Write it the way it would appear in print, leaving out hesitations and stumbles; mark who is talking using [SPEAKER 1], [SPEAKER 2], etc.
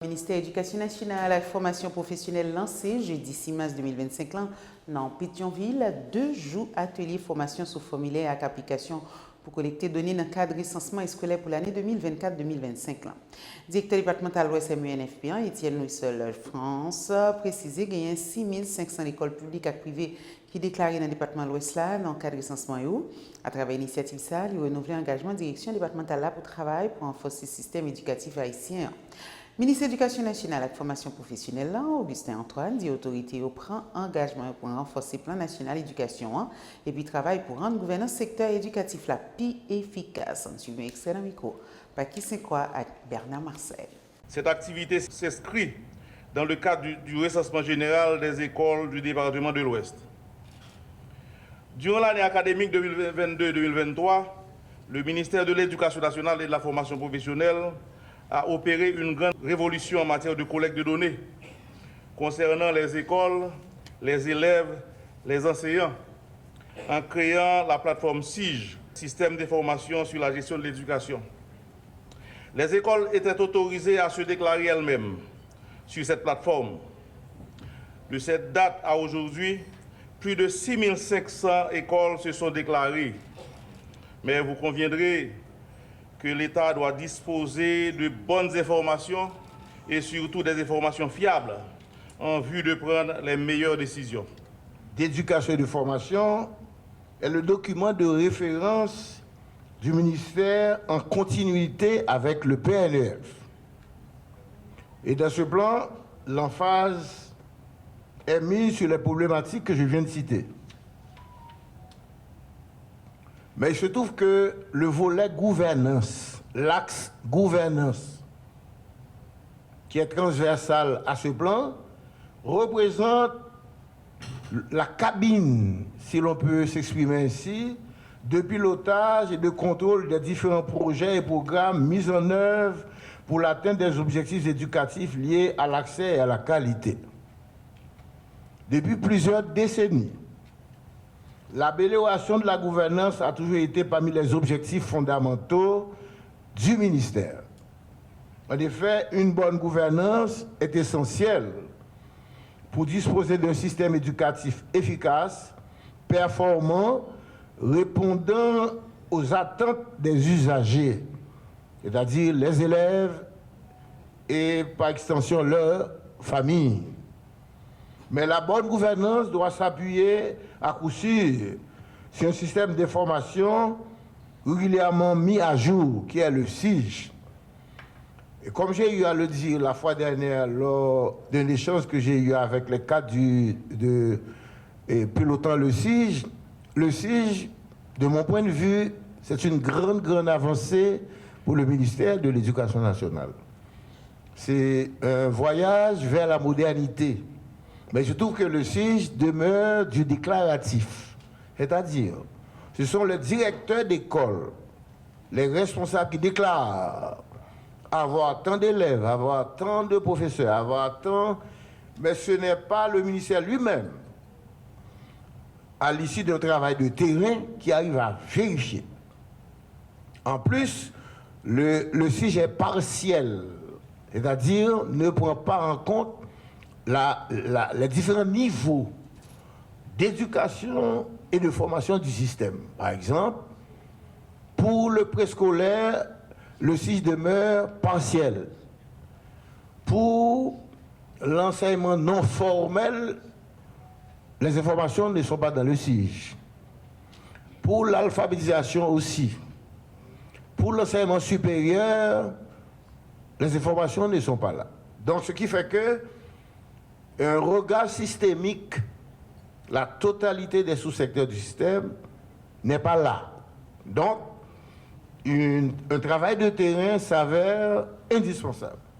[SPEAKER 1] Le ministère de l'Éducation nationale et la formation professionnelle lancé jeudi 6 mars 2025 dans Pétionville 2 jours atelier formation sous formulaire avec application pour collecter données dans le cadre de recensement scolaire pour l'année 2024-2025. Directeur départemental ouest MUNFP, Étienne Louis-Seul France, précisé qu'il y a 6500 écoles publiques et privées qui déclarent dans le département de l'ouest dans le cadre de recensement. À travers l'initiative, ça, il a renouvelé l'engagement de la direction départementale pour travailler pour renforcer le système éducatif haïtien. Le ministère de l'Éducation nationale et de la formation professionnelle, Augustin Antoine, dit autorité prend engagement pour renforcer le plan national d'éducation et puis travaille pour rendre le gouvernance secteur éducatif la plus efficace. On suit un excellent micro par qui c'est quoi avec Bernard Marcel.
[SPEAKER 2] Cette activité s'inscrit dans le cadre du recensement général des écoles du département de l'Ouest. Durant l'année académique 2022-2023, le ministère de l'Éducation nationale et de la formation professionnelle a opéré une grande révolution en matière de collecte de données concernant les écoles, les élèves, les enseignants, en créant la plateforme SIGE, Système d'information sur la gestion de l'éducation. Les écoles étaient autorisées à se déclarer elles-mêmes sur cette plateforme. De cette date à aujourd'hui, plus de 6500 écoles se sont déclarées. Mais vous conviendrez que l'État doit disposer de bonnes informations et surtout des informations fiables en vue de prendre les meilleures décisions.
[SPEAKER 3] D'éducation et de formation est le document de référence du ministère en continuité avec le PNEF. Et dans ce plan, l'emphase est mise sur les problématiques que je viens de citer. Mais il se trouve que le volet gouvernance, l'axe gouvernance, qui est transversal à ce plan, représente la cabine, si l'on peut s'exprimer ainsi, de pilotage et de contrôle des différents projets et programmes mis en œuvre pour l'atteinte des objectifs éducatifs liés à l'accès et à la qualité. Depuis plusieurs décennies, l'amélioration de la gouvernance a toujours été parmi les objectifs fondamentaux du ministère. En effet, une bonne gouvernance est essentielle pour disposer d'un système éducatif efficace, performant, répondant aux attentes des usagers, c'est-à-dire les élèves et par extension leurs familles. Mais la bonne gouvernance doit s'appuyer à coup sûr sur un système d'information régulièrement mis à jour, qui est le SIGE. Et comme j'ai eu à le dire la fois dernière lors d'un échange que j'ai eu avec les cadres pilotant le SIGE, de mon point de vue, c'est une grande avancée pour le ministère de l'Éducation nationale. C'est un voyage vers la modernité. Mais je trouve que le SIGE demeure du déclaratif. C'est-à-dire, ce sont les directeurs d'école, les responsables qui déclarent avoir tant d'élèves, avoir tant de professeurs, avoir tant... Mais ce n'est pas le ministère lui-même, à l'issue d'un travail de terrain, qui arrive à vérifier. En plus, le SIGE est partiel, c'est-à-dire ne prend pas en compte les différents niveaux d'éducation et de formation du système. Par exemple, pour le préscolaire, le SIGE demeure partiel. Pour l'enseignement non formel, les informations ne sont pas dans le SIGE. Pour l'alphabétisation aussi. Pour l'enseignement supérieur, les informations ne sont pas là. Donc, ce qui fait que un regard systémique, la totalité des sous-secteurs du système n'est pas là. Donc, un travail de terrain s'avère indispensable.